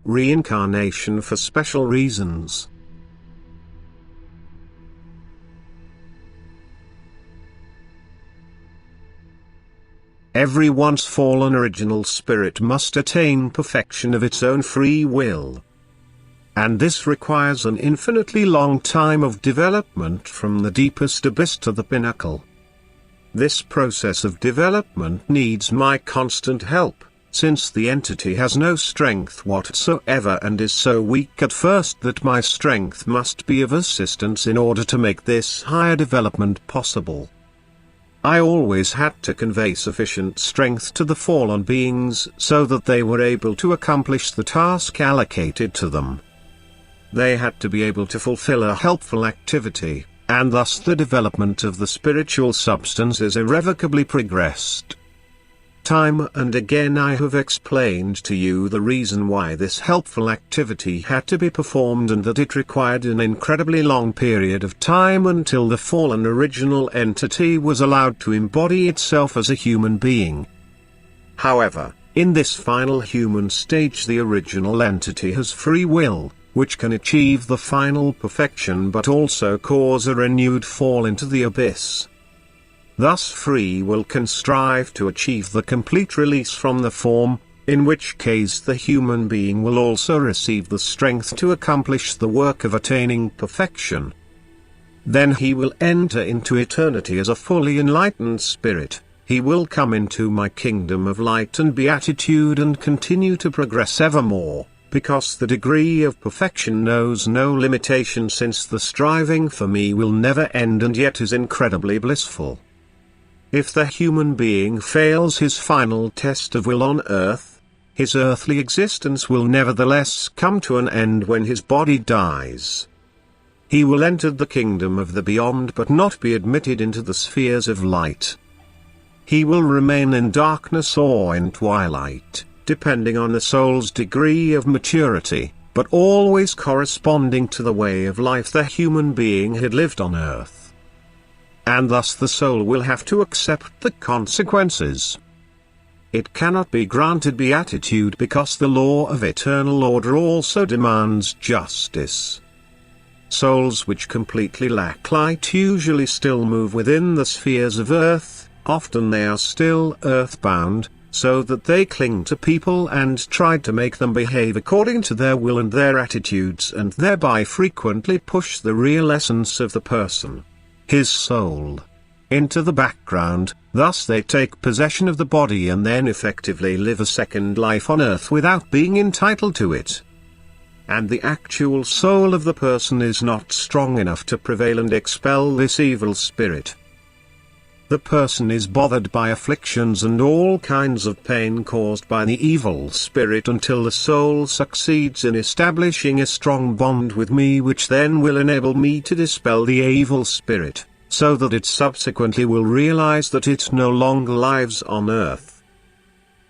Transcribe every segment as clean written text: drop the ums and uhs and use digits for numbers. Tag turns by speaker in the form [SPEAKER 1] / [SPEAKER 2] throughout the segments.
[SPEAKER 1] reincarnation for special reasons. Every once fallen original spirit must attain perfection of its own free will. And this requires an infinitely long time of development from the deepest abyss to the pinnacle. This process of development needs my constant help, since the entity has no strength whatsoever and is so weak at first that my strength must be of assistance in order to make this higher development possible. I always had to convey sufficient strength to the fallen beings so that they were able to accomplish the task allocated to them. They had to be able to fulfill a helpful activity, and thus the development of the spiritual substance is irrevocably progressed. Time and again I have explained to you the reason why this helpful activity had to be performed and that it required an incredibly long period of time until the fallen original entity was allowed to embody itself as a human being. However, in this final human stage the original entity has free will, which can achieve the final perfection but also cause a renewed fall into the abyss. Thus free will can strive to achieve the complete release from the form, in which case the human being will also receive the strength to accomplish the work of attaining perfection. Then he will enter into eternity as a fully enlightened spirit. He will come into my kingdom of light and beatitude and continue to progress evermore, because the degree of perfection knows no limitation, since the striving for me will never end and yet is incredibly blissful. If the human being fails his final test of will on earth, his earthly existence will nevertheless come to an end when his body dies. He will enter the kingdom of the beyond but not be admitted into the spheres of light. He will remain in darkness or in twilight, depending on the soul's degree of maturity, but always corresponding to the way of life the human being had lived on earth. And thus the soul will have to accept the consequences. It cannot be granted beatitude because the law of eternal order also demands justice. Souls which completely lack light usually still move within the spheres of earth, often they are still earthbound, so that they cling to people and try to make them behave according to their will and their attitudes, and thereby frequently push the real essence of the person, his soul, into the background. Thus they take possession of the body and then effectively live a second life on earth without being entitled to it. And the actual soul of the person is not strong enough to prevail and expel this evil spirit. The person is bothered by afflictions and all kinds of pain caused by the evil spirit until the soul succeeds in establishing a strong bond with me, which then will enable me to dispel the evil spirit, so that it subsequently will realize that it no longer lives on earth.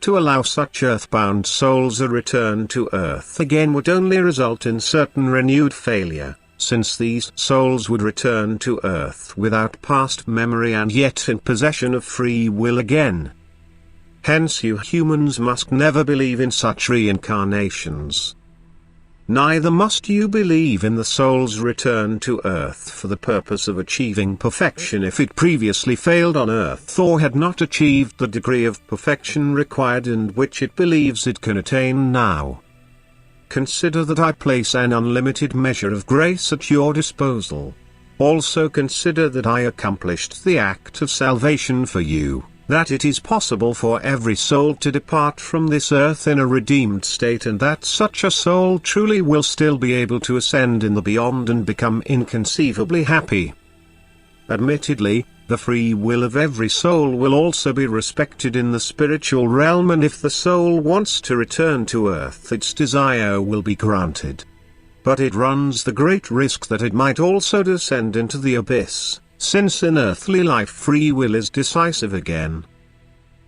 [SPEAKER 1] To allow such earthbound souls a return to earth again would only result in certain renewed failure, since these souls would return to earth without past memory and yet in possession of free will again. Hence you humans must never believe in such reincarnations. Neither must you believe in the soul's return to earth for the purpose of achieving perfection if it previously failed on earth or had not achieved the degree of perfection required and which it believes it can attain now. Consider that I place an unlimited measure of grace at your disposal. Also consider that I accomplished the act of salvation for you, that it is possible for every soul to depart from this earth in a redeemed state, and that such a soul truly will still be able to ascend in the beyond and become inconceivably happy. Admittedly, the free will of every soul will also be respected in the spiritual realm, and if the soul wants to return to earth its desire will be granted. But it runs the great risk that it might also descend into the abyss, since in earthly life free will is decisive again.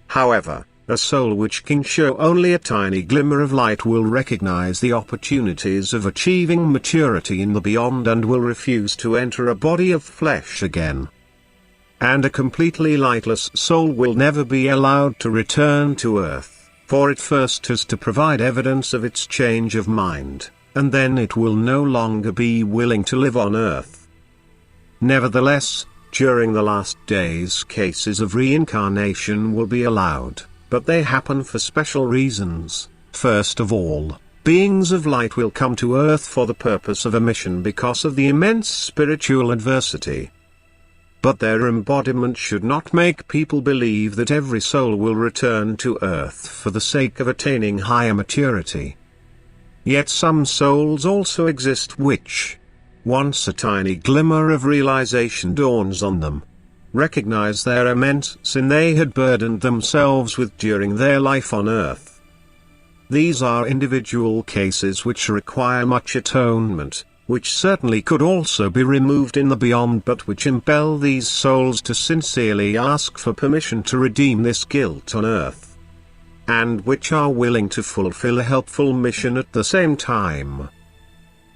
[SPEAKER 1] However, a soul which can show only a tiny glimmer of light will recognize the opportunities of achieving maturity in the beyond and will refuse to enter a body of flesh again. And a completely lightless soul will never be allowed to return to earth, for it first has to provide evidence of its change of mind, and then it will no longer be willing to live on earth. Nevertheless, during the last days cases of reincarnation will be allowed, but they happen for special reasons. First of all, beings of light will come to earth for the purpose of a mission because of the immense spiritual adversity. But their embodiment should not make people believe that every soul will return to earth for the sake of attaining higher maturity. Yet some souls also exist which, once a tiny glimmer of realization dawns on them, recognize their immense sin they had burdened themselves with during their life on earth. These are individual cases which require much atonement, which certainly could also be removed in the beyond, but which impel these souls to sincerely ask for permission to redeem this guilt on earth, and which are willing to fulfill a helpful mission at the same time.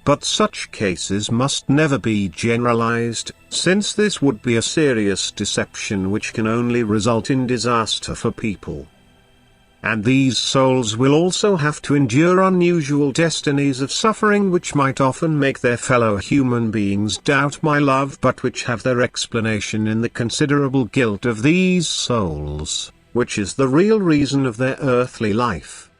[SPEAKER 1] But such cases must never be generalized, since this would be a serious deception which can only result in disaster for people. And these souls will also have to endure unusual destinies of suffering which might often make their fellow human beings doubt my love, but which have their explanation in the considerable guilt of these souls, which is the real reason of their earthly life.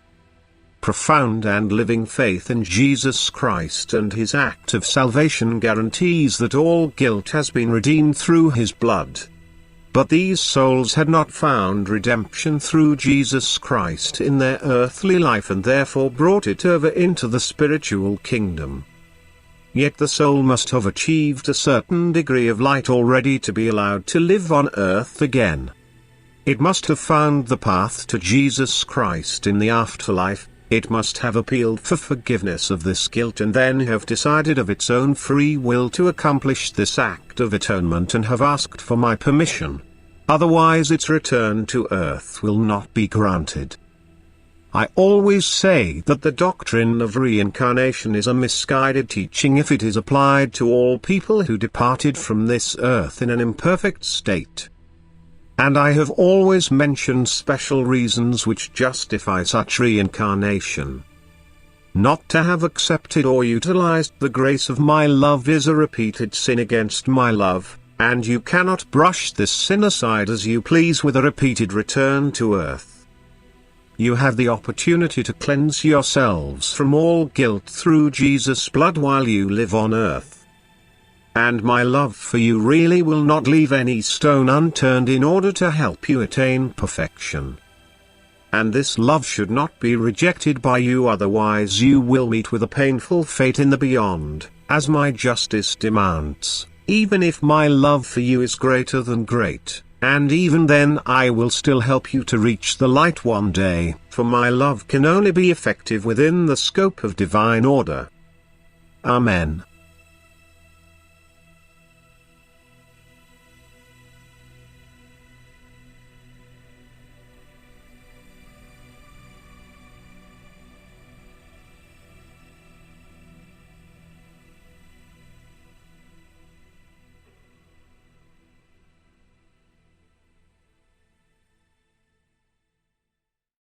[SPEAKER 1] Profound and living faith in Jesus Christ and his act of salvation guarantees that all guilt has been redeemed through his blood. But these souls had not found redemption through Jesus Christ in their earthly life and therefore brought it over into the spiritual kingdom. Yet the soul must have achieved a certain degree of light already to be allowed to live on earth again. It must have found the path to Jesus Christ in the afterlife, it must have appealed for forgiveness of this guilt and then have decided of its own free will to accomplish this act of atonement and have asked for my permission. Otherwise its return to earth will not be granted. I always say that the doctrine of reincarnation is a misguided teaching if it is applied to all people who departed from this earth in an imperfect state. And I have always mentioned special reasons which justify such reincarnation. Not to have accepted or utilized the grace of my love is a repeated sin against my love, and you cannot brush this sin aside as you please with a repeated return to earth. You have the opportunity to cleanse yourselves from all guilt through Jesus' blood while you live on earth. And my love for you really will not leave any stone unturned in order to help you attain perfection. And this love should not be rejected by you, otherwise you will meet with a painful fate in the beyond, as my justice demands, even if my love for you is greater than great, and even then I will still help you to reach the light one day, for my love can only be effective within the scope of divine order. Amen.